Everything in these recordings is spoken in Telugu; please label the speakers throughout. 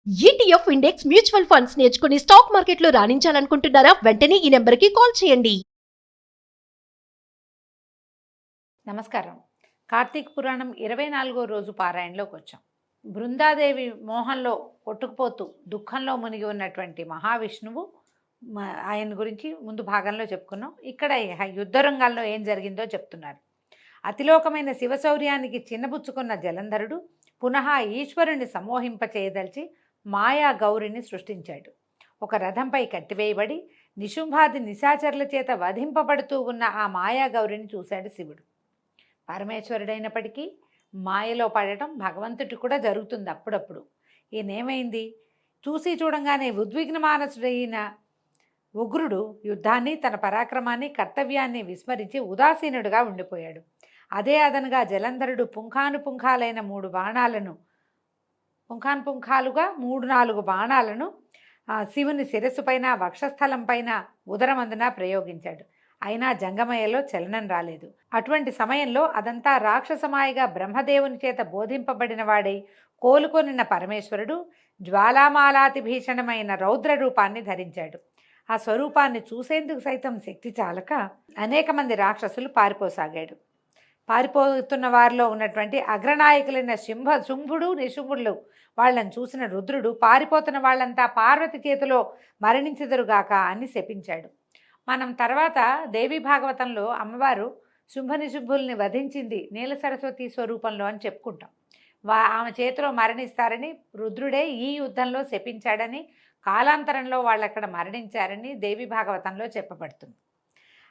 Speaker 1: ఈటీఎఫ్ ఇండెక్స్ మ్యూచువల్ ఫండ్స్ నేర్చుకుని స్టాక్ మార్కెట్లో రాణించాలనుకుంటున్నారా? వెంటనే ఈ నెంబర్కి కాల్ చేయండి.
Speaker 2: నమస్కారం. కార్తీక పురాణం 24వ రోజు పారాయణలోకి వచ్చాం. బృందాదేవి మోహంలో కొట్టుకుపోతూ దుఃఖంలో మునిగి ఉన్నటువంటి మహావిష్ణువు ఆయన గురించి ముందు భాగంలో చెప్పుకున్నాం. ఇక్కడ యుద్ధ రంగాల్లో ఏం జరిగిందో చెప్తున్నారు. అతిలోకమైన శివశౌర్యానికి చిన్నబుచ్చుకున్న జలంధరుడు పునః ఈశ్వరుని సమోహింపచేయదలిచి మాయా గౌరిని సృష్టించాడు. ఒక రథంపై కట్టివేయబడి నిశుంభాది నిశాచరుల చేత వధింపబడుతూ ఉన్న ఆ మాయా గౌరిని చూశాడు శివుడు. పరమేశ్వరుడైనప్పటికీ మాయలో పడటం భగవంతుడికి కూడా జరుగుతుంది అప్పుడప్పుడు. ఈయనేమైంది, చూసి చూడంగానే ఉద్విగ్న మానసుడైన ఉగ్రుడు యుద్ధాన్ని, తన పరాక్రమాన్ని, కర్తవ్యాన్ని విస్మరించి ఉదాసీనుడుగా ఉండిపోయాడు. అదే అదనుగా జలంధరుడు పుంఖానుపుంఖాలైన 3-4 బాణాలను శివుని శిరస్సు పైన, వక్షస్థలం పైన, ఉదరమందున ప్రయోగించాడు. అయినా జంగమయ్యలో చలనం రాలేదు. అటువంటి సమయంలో అదంతా రాక్షసమాయిగా బ్రహ్మదేవుని చేత బోధింపబడిన వాడై కోలుకొనిన పరమేశ్వరుడు జ్వాలామాలాతి భీషణమైన రౌద్ర రూపాన్ని ధరించాడు. ఆ స్వరూపాన్ని చూసేందుకు సైతం శక్తి చాలక అనేక మంది రాక్షసులు పారిపోతున్న వారిలో ఉన్నటువంటి అగ్రనాయకులైన శుంభుడు, నిశుంభుడు వాళ్ళని చూసిన రుద్రుడు పారిపోతున్న వాళ్ళంతా పార్వతి చేతిలో మరణించెదరుగాక అని శపించాడు. మనం తర్వాత దేవి భాగవతంలో అమ్మవారు శుంభనిశుంభుల్ని వధించింది నీల సరస్వతి స్వరూపంలో అని చెప్పుకుంటాం. ఆమె చేతిలో మరణిస్తారని రుద్రుడే ఈ యుద్ధంలో శపించాడని, కాలాంతరంలో వాళ్ళు అక్కడ మరణించారని దేవి భాగవతంలో చెప్పబడుతుంది.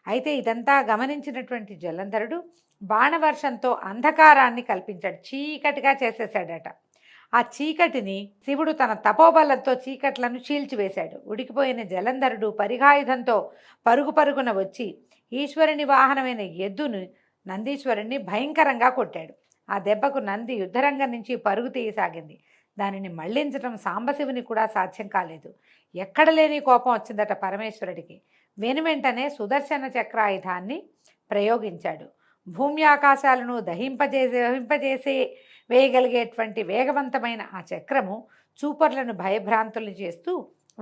Speaker 2: అయితే ఇదంతా గమనించినటువంటి జలంధరుడు బాణవర్షంతో అంధకారాన్ని కల్పించాడు, చీకటిగా చేసేసాడట. ఆ చీకటిని శివుడు తన తపోబలంతో చీకట్లను చీల్చివేశాడు. ఉడికిపోయిన జలంధరుడు పరిఘాయుధంతో పరుగున వచ్చి ఈశ్వరుని వాహనమైన ఎద్దును నందీశ్వరుణ్ణి భయంకరంగా కొట్టాడు. ఆ దెబ్బకు నంది యుద్ధరంగం నుంచి పరుగు తీయసాగింది. దానిని మళ్లించడం సాంబశివుని కూడా సాధ్యం కాలేదు. ఎక్కడ లేని కోపం వచ్చిందట పరమేశ్వరుడికి. వెనువెంటనే సుదర్శన చక్రాయుధాన్ని ప్రయోగించాడు. భూమి ఆకాశాలను దహింపజేసే వేయగలిగేటువంటి వేగవంతమైన ఆ చక్రము చూపర్లను భయభ్రాంతులు చేస్తూ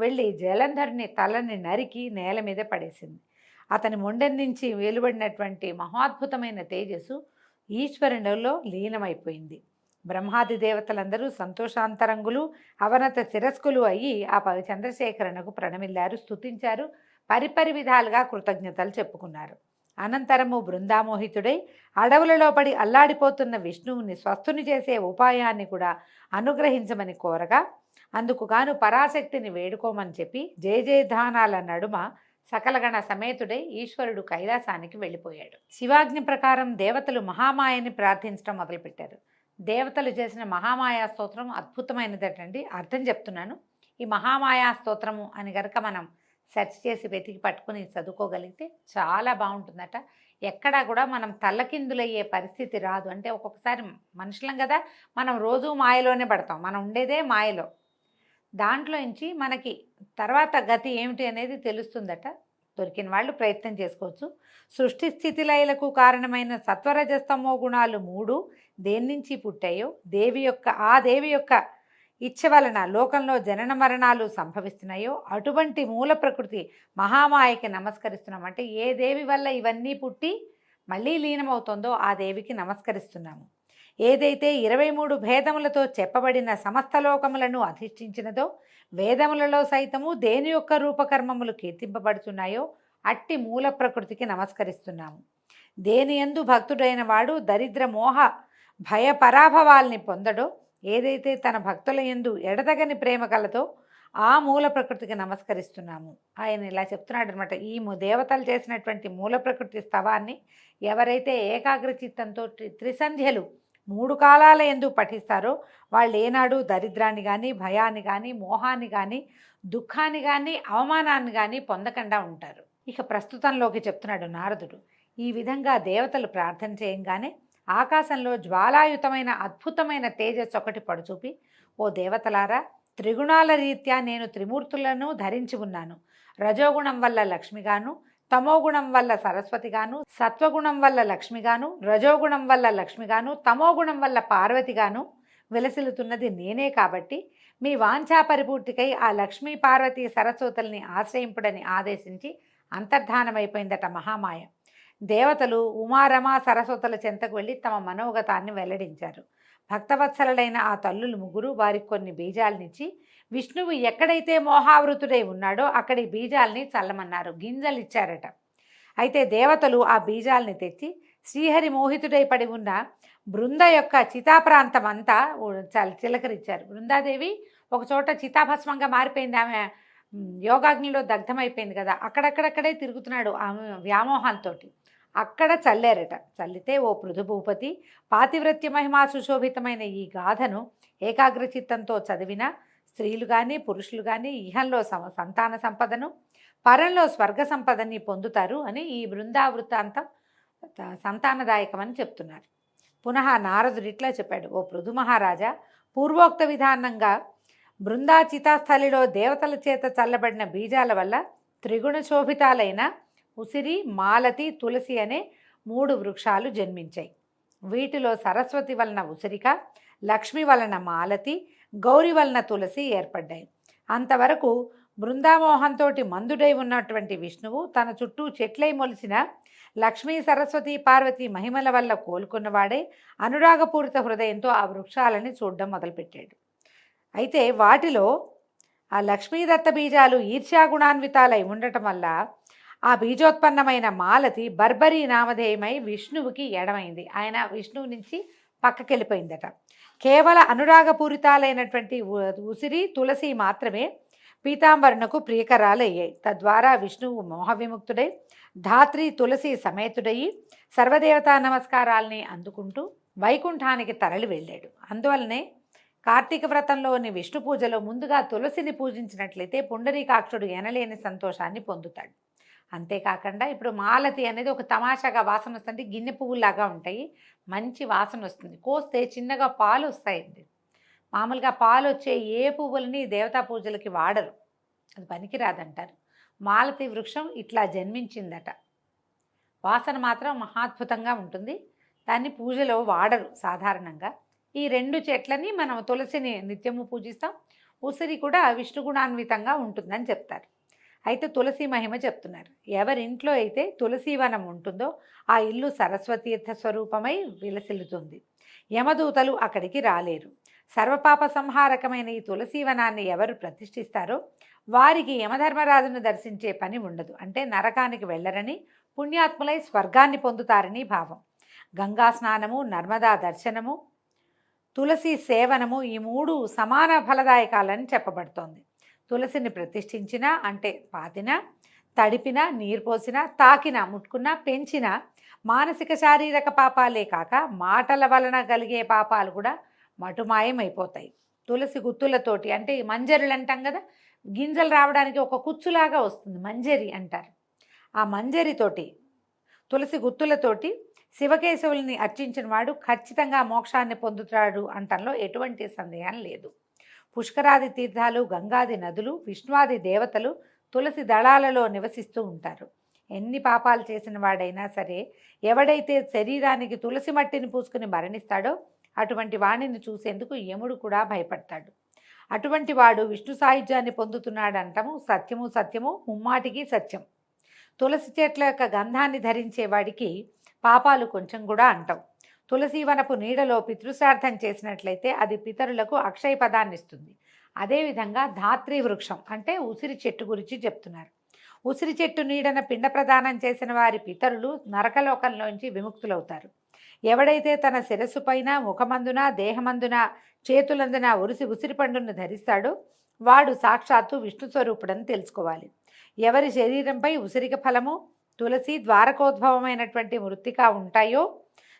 Speaker 2: వెళ్ళి జలంధరుని తలని నరికి నేల మీద పడేసింది. అతని మొండెం నుంచి వెలువడినటువంటి మహాద్భుతమైన తేజస్సు ఈశ్వరునిలో లీనమైపోయింది. బ్రహ్మాది దేవతలందరూ సంతోషాంతరంగులు, అవనత శిరస్కులు అయ్యి ఆ చంద్రశేఖరునకు ప్రణమిల్లారు, స్తుతించారు, పరిపరి విధాలుగా కృతజ్ఞతలు చెప్పుకున్నారు. అనంతరము బృందామోహితుడై అడవులలో పడి అల్లాడిపోతున్న విష్ణువుని స్వస్థుని చేసే ఉపాయాన్ని కూడా అనుగ్రహించమని కోరగా అందుకు గాను పరాశక్తిని వేడుకోమని చెప్పి జయజయధానాల నడుమ సకలగణ సమేతుడై ఈశ్వరుడు కైలాసానికి వెళ్ళిపోయాడు. శివాజ్ఞ ప్రకారం దేవతలు మహామాయని ప్రార్థించడం మొదలుపెట్టారు. దేవతలు చేసిన మహామాయా స్తోత్రం అద్భుతమైనదటండి. అర్థం చెప్తున్నాను. ఈ మహామాయా స్తోత్రము అని గనక మనం సెర్చ్ చేసి వెతికి పట్టుకుని చదువుకోగలిగితే చాలా బాగుంటుందట. ఎక్కడా కూడా మనం తల్లకిందులయ్యే పరిస్థితి రాదు. అంటే ఒక్కొక్కసారి మనుషులం కదా, మనం రోజు మాయలోనే పడతాం, మనం ఉండేదే మాయలో. దాంట్లో నుంచి మనకి తర్వాత గతి ఏమిటి అనేది తెలుస్తుందట. దొరికిన వాళ్ళు ప్రయత్నం చేసుకోవచ్చు. సృష్టి స్థితిలయలకు కారణమైన సత్వరజస్తమో గుణాలు 3 దేని నుంచి పుట్టాయో ఆ దేవి యొక్క ఇచ్చ వలన లోకంలో జనన మరణాలు సంభవిస్తున్నాయో అటువంటి మూల ప్రకృతి మహామాయకి నమస్కరిస్తున్నామంటే ఏ దేవి వల్ల ఇవన్నీ పుట్టి మళ్ళీ లీనమవుతుందో ఆ దేవికి నమస్కరిస్తున్నాము. ఏదైతే 23 భేదములతో చెప్పబడిన సమస్త లోకములను అధిష్ఠించినదో, వేదములలో సైతము దేని యొక్క రూపకర్మములు కీర్తింపబడుతున్నాయో అట్టి మూల ప్రకృతికి నమస్కరిస్తున్నాము. దేని యందు భక్తుడైన వాడు దరిద్ర మోహ భయ పరాభవాల్ని పొందడో, ఏదైతే తన భక్తుల యందు ఎడతగని ప్రేమ కలతో ఆ మూల ప్రకృతికి నమస్కరిస్తున్నాము. ఆయన ఇలా చెప్తున్నాడు అనమాట. ఈ దేవతలు చేసినటువంటి మూల ప్రకృతి స్తవాన్ని ఎవరైతే ఏకాగ్ర చిత్తంతో త్రిసంధ్యలు 3 కాలాల యందు పఠిస్తారో వాళ్ళు ఏనాడు దరిద్రాన్ని కానీ, భయాన్ని కానీ, మోహాన్ని కానీ, దుఃఖాన్ని కానీ, అవమానాన్ని కానీ పొందకుండా ఉంటారు. ఇక ప్రస్తుతంలోకి చెప్తున్నాడు నారదుడు. ఈ విధంగా దేవతలు ప్రార్థన చేయంగానే ఆకాశంలో జ్వాలాయుతమైన అద్భుతమైన తేజస్సు ఒకటి పడుచూపి, ఓ దేవతలారా, త్రిగుణాల రీత్యా నేను త్రిమూర్తులను ధరించి ఉన్నాను. రజోగుణం వల్ల లక్ష్మిగాను, తమోగుణం వల్ల సరస్వతిగాను, సత్వగుణం వల్ల లక్ష్మిగాను, రజోగుణం వల్ల లక్ష్మిగాను, తమోగుణం వల్ల పార్వతిగాను విలసిల్లుతున్నది నేనే. కాబట్టి మీ వాంఛా పరిపూర్తికై ఆ లక్ష్మీ పార్వతీ సరస్వతుల్ని ఆశ్రయింపుడని ఆదేశించి అంతర్ధానమైపోయిందట మహామాయ. దేవతలు ఉమారమ సరస్వతుల చెంతకు వెళ్ళి తమ మనోగతాన్ని వెల్లడించారు. భక్తవత్సలుడైన ఆ తల్లులు ముగ్గురు వారికి కొన్ని బీజాలనిచ్చి విష్ణువు ఎక్కడైతే మోహావృతుడై ఉన్నాడో అక్కడి బీజాల్ని చల్లమన్నారు. గింజలు ఇచ్చారట. అయితే దేవతలు ఆ బీజాల్ని తెచ్చి శ్రీహరి మోహితుడై పడి ఉన్న బృంద యొక్క చితాప్రాంతం అంతా చిలకరించారు. బృందాదేవి ఒక చోట చితాభస్మంగా మారిపోయింది. ఆమె యోగాగ్నిలో దగ్ధమైపోయింది కదా, అక్కడక్కడక్కడే తిరుగుతున్నాడు ఆమె వ్యామోహంతో. అక్కడ చల్లారట. చల్లితే ఓ పృథుభూపతి, పాతివ్రత్య మహిమా సుశోభితమైన ఈ గాథను ఏకాగ్రచిత్తంతో చదివిన స్త్రీలు కానీ పురుషులు కానీ ఇహంలో సంతాన సంపదను, పరంలో స్వర్గ సంపదని పొందుతారు అని ఈ బృందావృత్తాంతం సంతానదాయకమని చెప్తున్నారు. పునః నారదుడు ఇట్లా చెప్పాడు: ఓ పృథు మహారాజా, పూర్వోక్త విధానంగా బృందాచితాస్థలిలో దేవతల చేత చల్లబడిన బీజాల వల్ల త్రిగుణ శోభితాలైన ఉసిరి, మాలతి, తులసి అనే 3 వృక్షాలు జన్మించాయి. వీటిలో సరస్వతి వలన ఉసిరిక, లక్ష్మి వలన మాలతి, గౌరి వలన తులసి ఏర్పడ్డాయి. అంతవరకు బృందామోహంతో మందుడై ఉన్నటువంటి విష్ణువు తన చుట్టూ చెట్లై మొలిసిన లక్ష్మీ సరస్వతి పార్వతి మహిమల వల్ల కోలుకున్నవాడే అనురాగపూరిత హృదయంతో ఆ వృక్షాలని చూడడం మొదలుపెట్టాడు. అయితే వాటిలో ఆ లక్ష్మీదత్త బీజాలు ఈర్ష్యాగుణాన్వితాలై ఉండటం వల్ల ఆ బీజోత్పన్నమైన మాలతి బర్బరీ నామధేయమై విష్ణువుకి ఎడమైంది. ఆయన విష్ణువు నుంచి పక్కకెళ్ళిపోయిందట. కేవల అనురాగపూరితాలైనటువంటి ఉసిరి, తులసి మాత్రమే పీతాంబరునకు ప్రియకరాలయ్యాయి. తద్వారా విష్ణువు మోహ విముక్తుడై ధాత్రి తులసి సమేతుడయి సర్వదేవతా నమస్కారాల్ని అందుకుంటూ వైకుంఠానికి తరలి వెళ్ళాడు. అందువల్లనే కార్తీక వ్రతంలోని విష్ణు పూజలో ముందుగా తులసిని పూజించినట్లయితే పుండరీకాక్షుడు ఎనలేని సంతోషాన్ని పొందుతాడు. అంతేకాకుండా ఇప్పుడు మాలతి అనేది ఒక తమాషాగా వాసన వస్తుంది. గిన్నె పువ్వులాగా ఉంటాయి, మంచి వాసన వస్తుంది. కోస్తే చిన్నగా పాలు వస్తాయండి. మామూలుగా పాలు వచ్చే ఏ పువ్వులని దేవతా పూజలకి వాడరు, అది పనికిరాదంటారు. మాలతి వృక్షం ఇట్లా జన్మించిందట. వాసన మాత్రం మహాద్భుతంగా ఉంటుంది. దాన్ని పూజలో వాడరు సాధారణంగా. ఈ 2 చెట్లని మనం తులసిని నిత్యము పూజిస్తాం. ఉసిరి కూడా విష్ణుగుణాన్వితంగా ఉంటుందని చెప్తారు. అయితే తులసి మహిమ చెప్తున్నారు. ఎవరింట్లో అయితే తులసీవనం ఉంటుందో ఆ ఇల్లు సరస్వతీర్థ స్వరూపమై విలసిల్లుతుంది. యమదూతలు అక్కడికి రాలేరు. సర్వపాప సంహారకమైన ఈ తులసీవనాన్ని ఎవరు ప్రతిష్ఠిస్తారో వారికి యమధర్మరాజును దర్శించే పని ఉండదు. అంటే నరకానికి వెళ్ళరని, పుణ్యాత్ములై స్వర్గాన్ని పొందుతారని భావం. గంగా స్నానము, నర్మదా దర్శనము, తులసి సేవనము ఈ 3 సమాన ఫలదాయకాలని చెప్పబడుతోంది. తులసిని ప్రతిష్ఠించిన అంటే పాతిన, తడిపిన, నీరు పోసిన, తాకిన, ముట్టుకున్న, పెంచిన మానసిక శారీరక పాపాలే కాక మాటల వలన కలిగే పాపాలు కూడా మటుమాయమైపోతాయి. తులసి గుత్తులతోటి అంటే మంజరులు అంటాం కదా, గింజలు రావడానికి ఒక కుచ్చులాగా వస్తుంది, మంజరి అంటారు. ఆ మంజరితోటి తులసి గుత్తులతోటి శివకేశవుల్ని అర్చించిన వాడు ఖచ్చితంగా మోక్షాన్ని పొందుతాడు అంటంలో ఎటువంటి సందేహం లేదు. పుష్కరాది తీర్థాలు, గంగాది నదులు, విష్ణువాది దేవతలు తులసి దళాలలో నివసిస్తూ ఉంటారు. ఎన్ని పాపాలు చేసిన వాడైనా సరే, ఎవడైతే శరీరానికి తులసి మట్టిని పూసుకుని మరణిస్తాడో అటువంటి వాణిని చూసేందుకు యముడు కూడా భయపడతాడు. అటువంటి వాడు విష్ణు సాయుధ్యాన్ని పొందుతున్నాడంటాము సత్యము సత్యము, ముమ్మాటికి సత్యం. తులసి చెట్ల యొక్క గంధాన్ని ధరించే వాడికి పాపాలు కొంచెం కూడా అంటాం. తులసీవనపు నీడలో పితృశ్రార్థం చేసినట్లయితే అది పితరులకు అక్షయ పదాన్ని ఇస్తుంది. అదేవిధంగా ధాత్రి వృక్షం అంటే ఉసిరి చెట్టు గురించి చెప్తున్నారు. ఉసిరి చెట్టు నీడన పిండ ప్రదానం చేసిన వారి పితరులు నరకలోకంలోంచి విముక్తులవుతారు. ఎవడైతే తన శిరస్సు పైన, ముఖమందున, దేహమందున, చేతులందున ఉసిరి పండును ధరిస్తాడో వాడు సాక్షాత్తు విష్ణు స్వరూపుడని తెలుసుకోవాలి. ఎవరి శరీరంపై ఉసిరిక ఫలము, తులసి, ద్వారకోద్భవమైనటువంటి మృత్తిక ఉంటాయో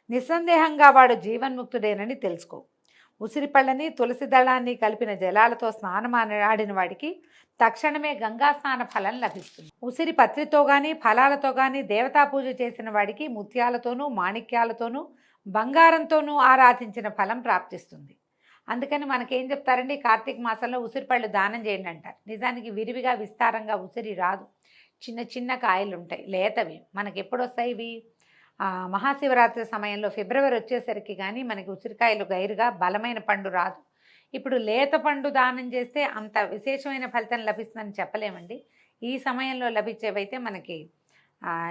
Speaker 2: నిస్సందేహంగా వాడు జీవన్ముక్తుడేనని తెలుసుకో. ఉసిరి పళ్ళని, తులసి దళాన్ని కలిపిన జలాలతో స్నానమాడిన వాడికి తక్షణమే గంగా స్నాన ఫలం లభిస్తుంది. ఉసిరి పత్రితో కానీ ఫలాలతో కానీ దేవతా పూజ చేసిన వాడికి ముత్యాలతోనూ, మాణిక్యాలతోనూ, బంగారంతోనూ ఆరాధించిన ఫలం ప్రాప్తిస్తుంది. అందుకని మనకేం చెప్తారండి, కార్తీక మాసంలో ఉసిరి పళ్ళు దానం చేయండి అంటారు. నిజానికి విరివిగా విస్తారంగా ఉసిరి రాదు, చిన్న చిన్న కాయలు ఉంటాయి, లేతవి. మనకి ఎప్పుడు వస్తాయి ఇవి? మహాశివరాత్రి సమయంలో ఫిబ్రవరి వచ్చేసరికి కానీ మనకి ఉసిరికాయలు గైరుగా బలమైన పండు రాదు. ఇప్పుడు లేత పండు దానం చేస్తే అంత విశేషమైన ఫలితం లభిస్తుందని చెప్పలేమండి. ఈ సమయంలో లభించేవైతే మనకి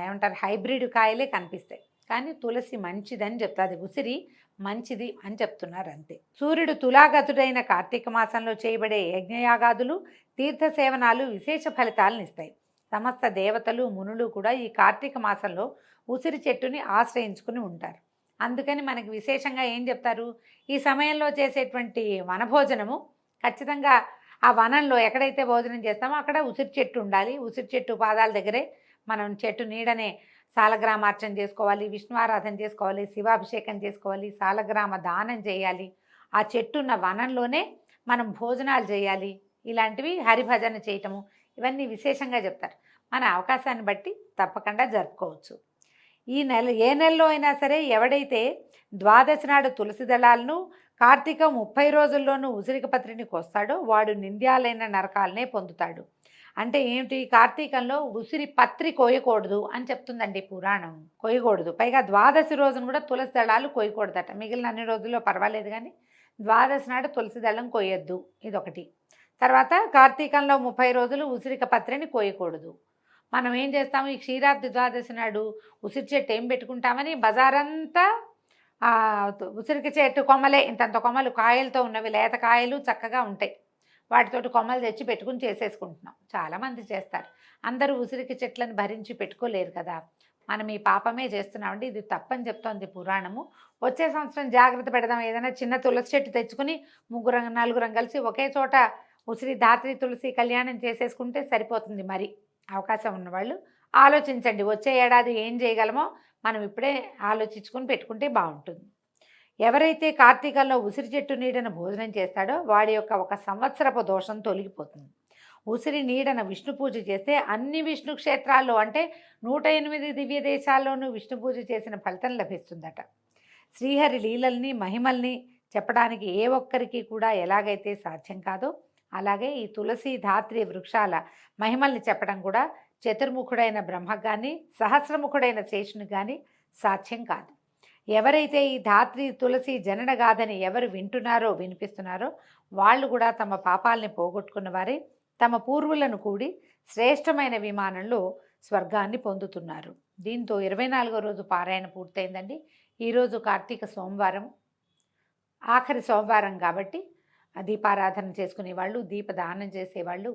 Speaker 2: ఏమంటారు, హైబ్రిడ్ కాయలే కనిపిస్తాయి. కానీ తులసి మంచిదని చెప్తాది, ఉసిరి మంచిది అని చెప్తున్నారు అంతే. సూర్యుడు తులాగతుడైన కార్తీక మాసంలో చేయబడే యజ్ఞయాగాదులు, తీర్థ సేవనాలు విశేష ఫలితాలను ఇస్తాయి. సమస్త దేవతలు, మునులు కూడా ఈ కార్తీక మాసంలో ఉసిరి చెట్టుని ఆశ్రయించుకుని ఉంటారు. అందుకని మనకి విశేషంగా ఏం చెప్తారు, ఈ సమయంలో చేసేటువంటి వనభోజనము ఖచ్చితంగా ఆ వనంలో ఎక్కడైతే భోజనం చేస్తామో అక్కడ ఉసిరి చెట్టు ఉండాలి. ఉసిరి చెట్టు పాదాల దగ్గరే మనం చెట్టు నీడనే సాలగ్రామార్చన చేసుకోవాలి, విష్ణు ఆరాధన చేసుకోవాలి, శివాభిషేకం చేసుకోవాలి, సాలగ్రామ దానం చేయాలి, ఆ చెట్టున్న వనంలోనే మనం భోజనాలు చేయాలి. ఇలాంటివి హరిభజన చేయటము, ఇవన్నీ విశేషంగా చెప్తారు. మన అవకాశాన్ని బట్టి తప్పకుండా జరుపుకోవచ్చు. ఈ నెల ఏ నెలలో అయినా సరే ఎవడైతే ద్వాదశి నాడు తులసి దళాలను, కార్తీక 30 రోజుల్లోనూ ఉసిరిక పత్రిని కోస్తాడో వాడు నింద్యాలైన నరకాలనే పొందుతాడు. అంటే ఏమిటి, కార్తీకంలో ఉసిరి పత్రి కోయకూడదు అని చెప్తుందండి పురాణం. కోయకూడదు. పైగా ద్వాదశి రోజున కూడా తులసి దళాలు కోయకూడదట. మిగిలిన అన్ని రోజుల్లో పర్వాలేదు, కానీ ద్వాదశి నాడు తులసి దళం కోయొద్దు, ఇదొకటి. తర్వాత కార్తీకంలో 30 రోజులు ఉసిరిక పత్రిని కోయకూడదు. మనం ఏం చేస్తాము, ఈ క్షీరాబ్ది ద్వాదశి నాడు ఉసిరి చెట్టు ఏం పెట్టుకుంటామని బజారంతా ఉసిరికి చెట్టు కొమ్మలే, ఇంతంత కొమ్మలు కాయలతో ఉన్నవి, లేత కాయలు చక్కగా ఉంటాయి, వాటితోటి కొమ్మలు తెచ్చి పెట్టుకుని చేసేసుకుంటున్నాం. చాలామంది చేస్తారు. అందరూ ఉసిరికి చెట్లను భరించి పెట్టుకోలేరు కదా. మనం ఈ పాపమే చేస్తున్నామండి, ఇది తప్పని చెప్తోంది పురాణము. వచ్చే సంవత్సరం జాగ్రత్త పెడదాం. ఏదైనా చిన్న తులసి చెట్టు తెచ్చుకుని 3-4 కలిసి ఒకే చోట ఉసిరి ధాత్రి తులసి కళ్యాణం చేసేసుకుంటే సరిపోతుంది. మరి అవకాశం ఉన్నవాళ్ళు ఆలోచించండి. వచ్చే ఏడాది ఏం చేయగలమో మనం ఇప్పుడే ఆలోచించుకొని పెట్టుకుంటే బాగుంటుంది. ఎవరైతే కార్తీకంలో ఉసిరి చెట్టు నీడన భోజనం చేస్తాడో వాడి యొక్క 1 సంవత్సరపు దోషం తొలగిపోతుంది. ఉసిరి నీడన విష్ణు పూజ చేస్తే అన్ని విష్ణు క్షేత్రాల్లో, అంటే 108 దివ్య దేశాల్లోనూ విష్ణు పూజ చేసిన ఫలితం లభిస్తుందట. శ్రీహరి లీలల్ని, మహిమల్ని చెప్పడానికి ఏ ఒక్కరికి కూడా ఎలాగైతే సాధ్యం కాదో, అలాగే ఈ తులసి ధాత్రి వృక్షాల మహిమల్ని చెప్పడం కూడా చతుర్ముఖుడైన బ్రహ్మకు కానీ, సహస్రముఖుడైన శేషుని కానీ సాధ్యం కాదు. ఎవరైతే ఈ ధాత్రి తులసి జనన గాథని ఎవరు వింటున్నారో, వినిపిస్తున్నారో వాళ్ళు కూడా తమ పాపాలని పోగొట్టుకున్న వారే తమ పూర్వులను కూడి శ్రేష్టమైన విమానంలో స్వర్గాన్ని పొందుతున్నారు. దీంతో 24వ రోజు పారాయణ పూర్తయిందండి. ఈరోజు కార్తీక సోమవారం, ఆఖరి సోమవారం కాబట్టి దీపారాధన చేసుకునే వాళ్ళు, దీపదానం చేసేవాళ్ళు,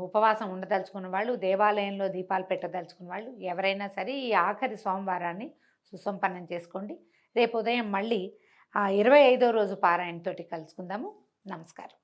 Speaker 2: ఉపవాసం ఉండదలుచుకున్న వాళ్ళు, దేవాలయంలో దీపాలు పెట్టదలుచుకున్న వాళ్ళు ఎవరైనా సరే ఈ ఆఖరి సోమవారాన్ని సుసంపన్నం చేసుకోండి. రేపు ఉదయం మళ్ళీ 25వ రోజు పారాయణతోటి కలుసుకుందాము. నమస్కారం.